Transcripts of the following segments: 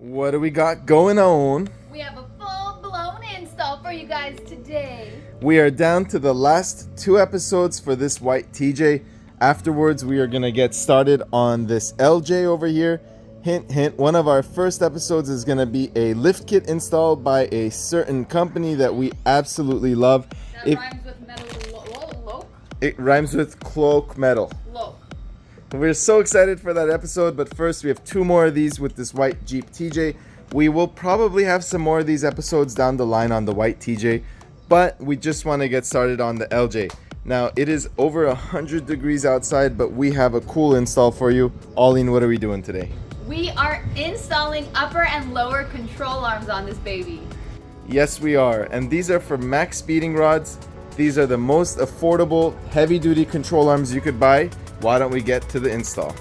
What do we got going on? We have a full-blown install for you guys today. We are down to the last 2 episodes for this white TJ. Afterwards, we are going to get started on this LJ over here. Hint, hint, one of our first episodes is going to be a lift kit installed by a certain company that we absolutely love. That rhymes with metal. It rhymes with cloak metal. Low. We're so excited for that episode, but first we have 2 more of these with this white Jeep TJ. We will probably have some more of these episodes down the line on the white TJ, but we just want to get started on the LJ. Now, it is over 100 degrees outside, but we have a cool install for you. Arlene, what are we doing today? We are installing upper and lower control arms on this baby. Yes, we are, and these are for max speeding rods. These are the most affordable, heavy-duty control arms you could buy. Why don't we get to the install?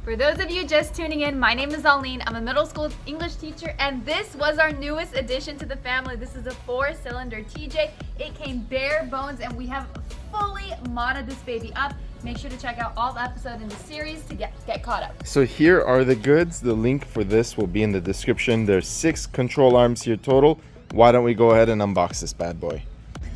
For those of you just tuning in, my name is Arlene. I'm a middle school English teacher, and this was our newest addition to the family. This is a 4-cylinder TJ. It came bare bones, and we have fully modded this baby up. Make sure to check out all the episodes in the series to get caught up. So here are the goods. The link for this will be in the description. There's 6 control arms here total. Why don't we go ahead and unbox this bad boy?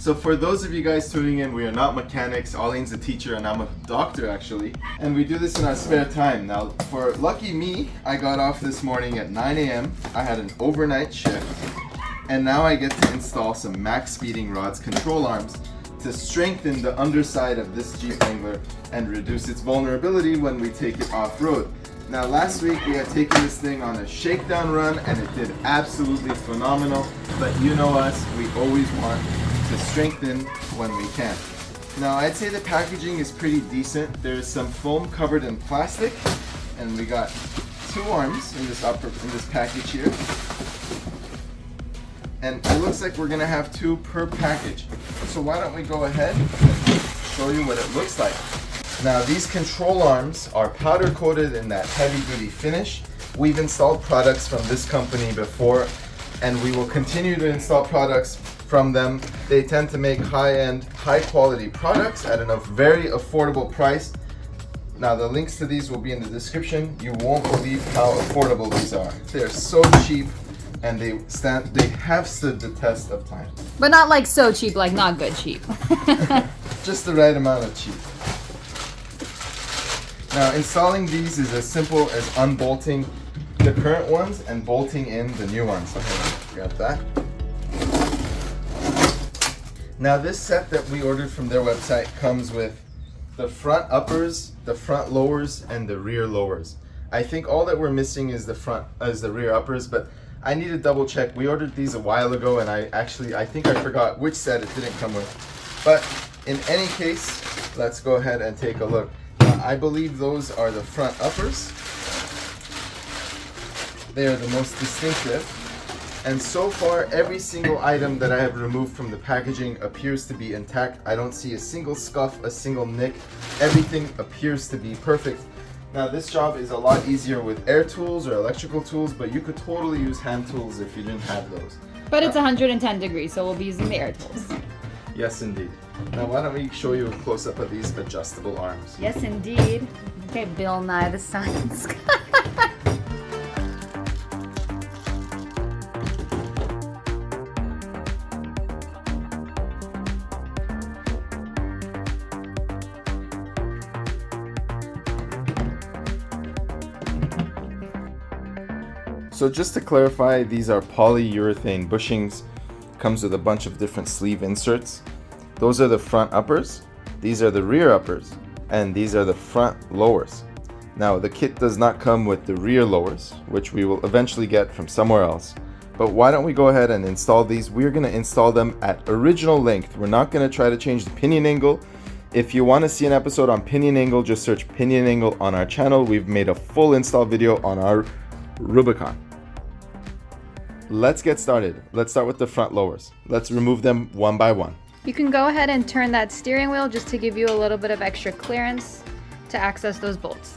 So for those of you guys tuning in, we are not mechanics. Arlene's a teacher and I'm a doctor actually. And we do this in our spare time. Now, for lucky me, I got off this morning at 9 a.m. I had an overnight shift. And now I get to install some max speeding rods control arms to strengthen the underside of this Jeep Wrangler and reduce its vulnerability when we take it off-road. Now last week we had taken this thing on a shakedown run and it did absolutely phenomenal, but you know us, we always want to strengthen when we can. Now I'd say the packaging is pretty decent. There's some foam covered in plastic and we got 2 arms in this package here. And it looks like we're gonna have 2 per package. So why don't we go ahead and show you what it looks like. Now these control arms are powder coated in that heavy duty finish. We've installed products from this company before and we will continue to install products from them. They tend to make high-end, high-quality products at a very affordable price. Now the links to these will be in the description. You won't believe how affordable these are. They're so cheap and they have stood the test of time. But not like so cheap, like not good cheap. Just the right amount of cheap. Now installing these is as simple as unbolting the current ones and bolting in the new ones. So grab that. Now this set that we ordered from their website comes with the front uppers, the front lowers, and the rear lowers. I think all that we're missing is the rear uppers, but I need to double check. We ordered these a while ago and I think I forgot which set it didn't come with. But in any case, let's go ahead and take a look. I believe those are the front uppers. They are the most distinctive. And so far, every single item that I have removed from the packaging appears to be intact. I don't see a single scuff, a single nick. Everything appears to be perfect. Now this job is a lot easier with air tools or electrical tools, but you could totally use hand tools if you didn't have those. But it's 110 degrees, so we'll be using the air tools. Yes, indeed. Now why don't we show you a close-up of these adjustable arms. Yes, indeed. Okay, Bill Nye the Science Guy. So just to clarify, these are polyurethane bushings. Comes with a bunch of different sleeve inserts. Those are the front uppers, these are the rear uppers, and these are the front lowers. Now the kit does not come with the rear lowers, which we will eventually get from somewhere else. But why don't we go ahead and install these? We're going to install them at original length. We're not going to try to change the pinion angle. If you want to see an episode on pinion angle, just search pinion angle on our channel. We've made a full install video on our Rubicon. Let's get started. Let's start with the front lowers. Let's remove them one by one. You can go ahead and turn that steering wheel just to give you a little bit of extra clearance to access those bolts.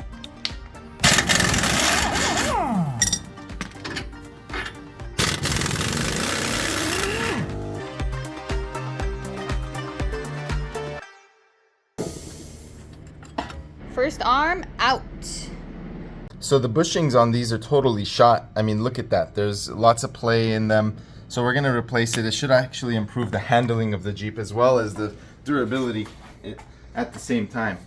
First arm out. So the bushings on these are totally shot. I mean, look at that. There's lots of play in them. So we're gonna replace it. It should actually improve the handling of the Jeep as well as the durability at the same time.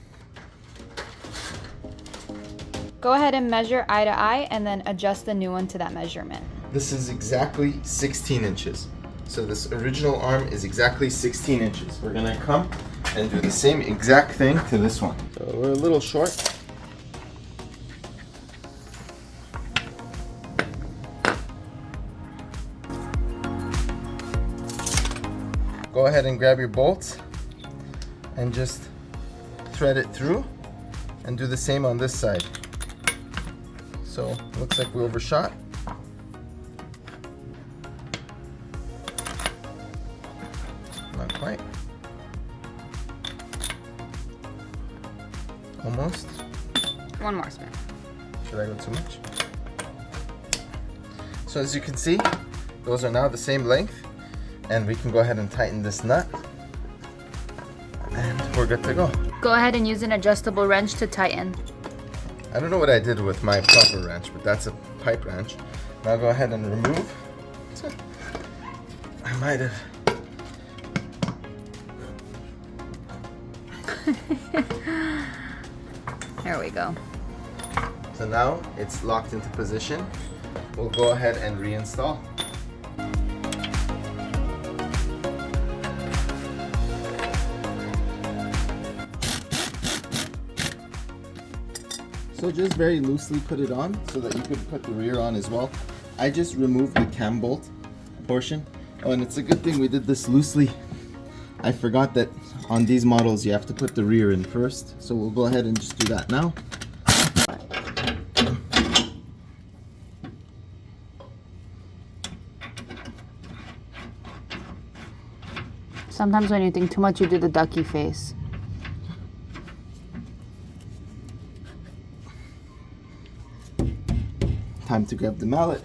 Go ahead and measure eye to eye and then adjust the new one to that measurement. This is exactly 16 inches. So this original arm is exactly 16 inches. We're gonna come and do the same exact thing to this one. So we're a little short. Go ahead and grab your bolts and just thread it through and do the same on this side. So looks like we overshot. Not quite. Almost. One more spin. Should I go too much? So as you can see, those are now the same length, and we can go ahead and tighten this nut, and we're good to go. Go ahead and use an adjustable wrench to tighten. I don't know what I did with my proper wrench, but that's a pipe wrench. Now go ahead and remove. I might have. There we go. So now it's locked into position. We'll go ahead and reinstall. So just very loosely put it on so that you could put the rear on as well. I just removed the cam bolt portion. Oh, and it's a good thing we did this loosely. I forgot that on these models you have to put the rear in first. So we'll go ahead and just do that now. Sometimes when you think too much, you do the ducky face. Time to grab the mallet.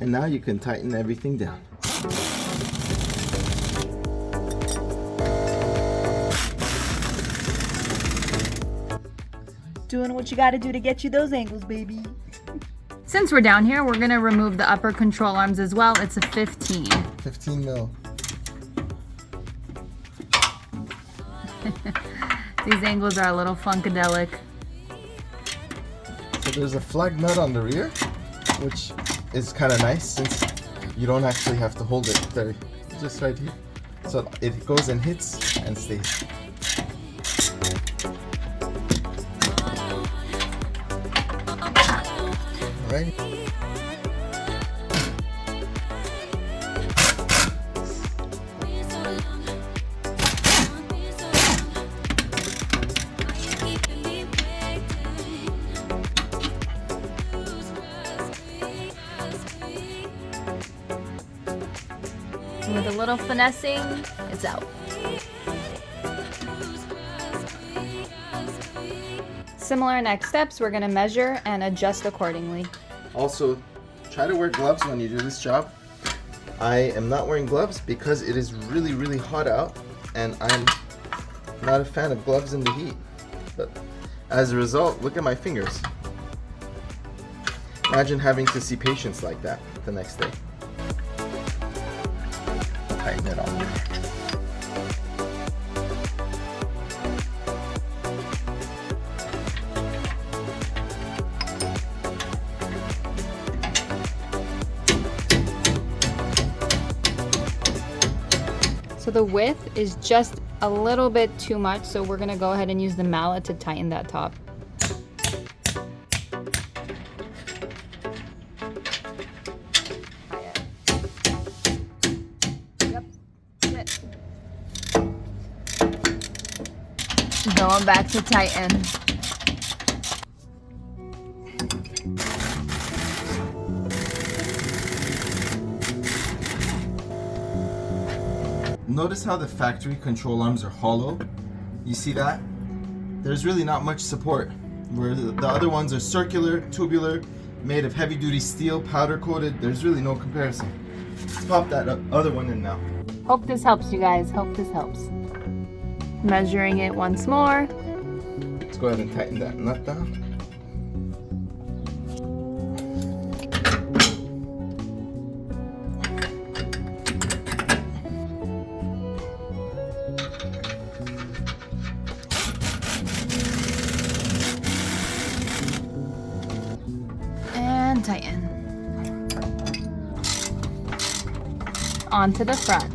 And now you can tighten everything down. Doing what you gotta do to get you those angles, baby. Since we're down here, we're gonna remove the upper control arms as well. It's a 15. 15 mil. These angles are a little funkadelic. So there's a flag nut on the rear, which is kind of nice since you don't actually have to hold it there, just right here. So it goes and hits and stays. All right. With a little finessing, it's out. Similar next steps, we're gonna measure and adjust accordingly. Also, try to wear gloves when you do this job. I am not wearing gloves because it is really, really hot out, and I'm not a fan of gloves in the heat. But as a result, look at my fingers. Imagine having to see patients like that the next day. Tighten it off. So the width is just a little bit too much, so we're gonna go ahead and use the mallet to tighten that top. Yep, sit. Going back to tighten. Notice how the factory control arms are hollow. You see that? There's really not much support. Where the other ones are circular, tubular, made of heavy duty steel, powder coated. There's really no comparison. Let's pop that other one in now. Hope this helps, you guys. Hope this helps. Measuring it once more. Let's go ahead and tighten that nut down. And tighten. Onto the front.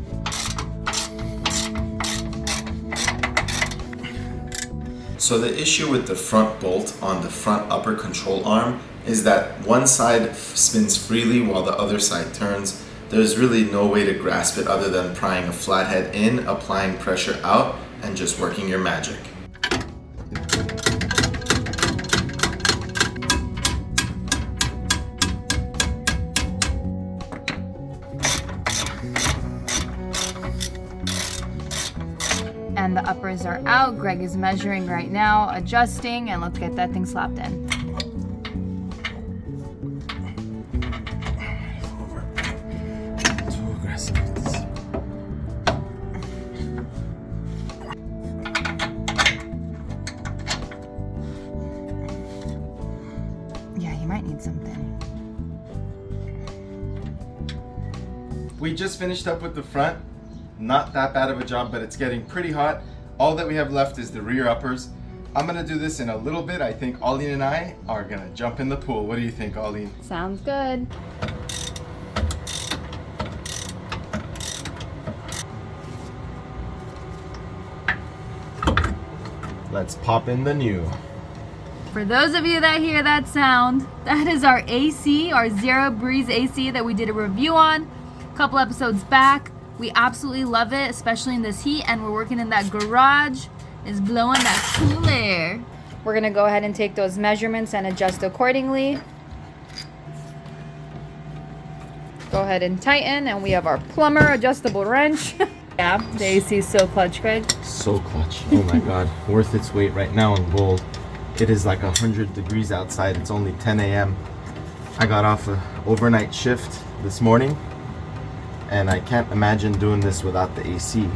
So the issue with the front bolt on the front upper control arm is that one side spins freely while the other side turns. There's really no way to grasp it other than prying a flathead in, applying pressure out, and just working your magic. And the uppers are out. Greg is measuring right now, adjusting, and let's get that thing slapped in. Too aggressive with this. Yeah, you might need something. We just finished up with the front. Not that bad of a job, but it's getting pretty hot. All that we have left is the rear uppers. I'm gonna do this in a little bit. I think Arlene and I are gonna jump in the pool. What do you think, Arlene? Sounds good. Let's pop in the new. For those of you that hear that sound, that is our AC, our Zero Breeze AC that we did a review on a couple episodes back. We absolutely love it, especially in this heat, and we're working in that garage. It's blowing that cool air. We're gonna go ahead and take those measurements and adjust accordingly. Go ahead and tighten, and we have our plumber adjustable wrench. Yeah, the AC is so clutch, Greg. So clutch. Oh my god. Worth its weight right now in gold. It is like 100 degrees outside. It's only 10 a.m. I got off an overnight shift this morning, and I can't imagine doing this without the AC.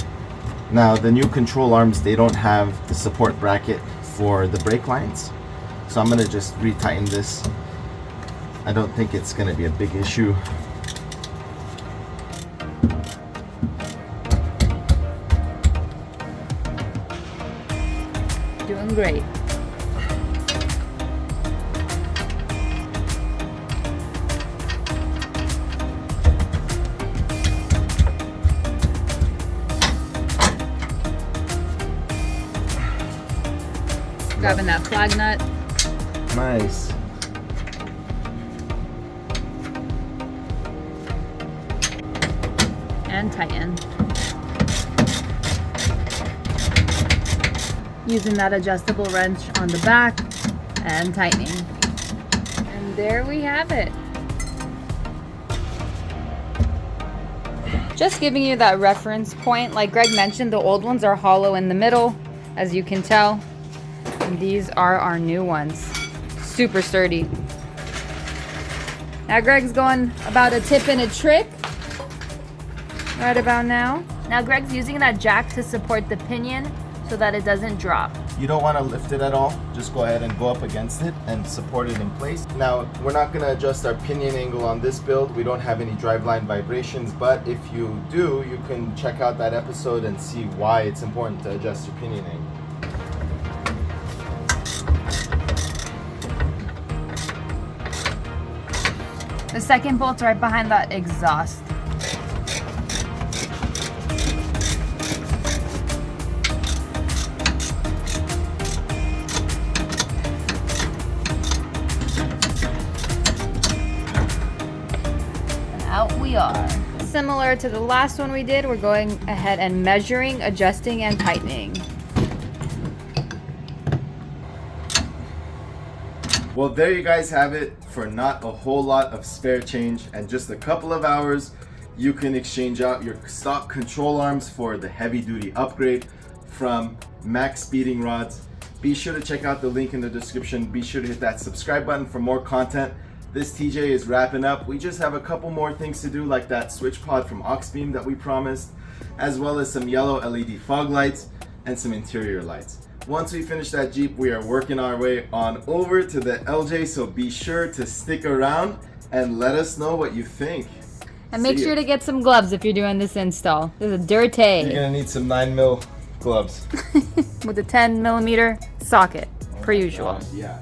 Now, the new control arms, they don't have the support bracket for the brake lines, so I'm gonna just retighten this. I don't think it's gonna be a big issue. Doing great. Grabbing that flag nut. Nice. And tighten. Using that adjustable wrench on the back and tightening. And there we have it. Just giving you that reference point. Like Greg mentioned, the old ones are hollow in the middle, as you can tell. And these are our new ones. Super sturdy. Now Greg's going about a tip and a trick right about now. Now Greg's using that jack to support the pinion so that it doesn't drop. You don't want to lift it at all. Just go ahead and go up against it and support it in place. Now, we're not going to adjust our pinion angle on this build. We don't have any driveline vibrations, but if you do, you can check out that episode and see why it's important to adjust your pinion angle. The second bolt's right behind that exhaust. And out we are. Similar to the last one we did, we're going ahead and measuring, adjusting, and tightening. Well, there you guys have it. For not a whole lot of spare change and just a couple of hours, you can exchange out your stock control arms for the heavy duty upgrade from Max Speeding Rods. Be sure to check out the link in the description. Be sure to hit that subscribe button for more content. This TJ is wrapping up. We just have a couple more things to do, like that switch pod from Oxbeam that we promised, as well as some yellow LED fog lights. and some interior lights. Once we finish that Jeep, we are working our way on over to the LJ, so be sure to stick around and let us know what you think. And make sure to get some gloves if you're doing this install. This is a dirty. You're gonna need some 9mm gloves. With a 10mm socket, per usual. Yeah.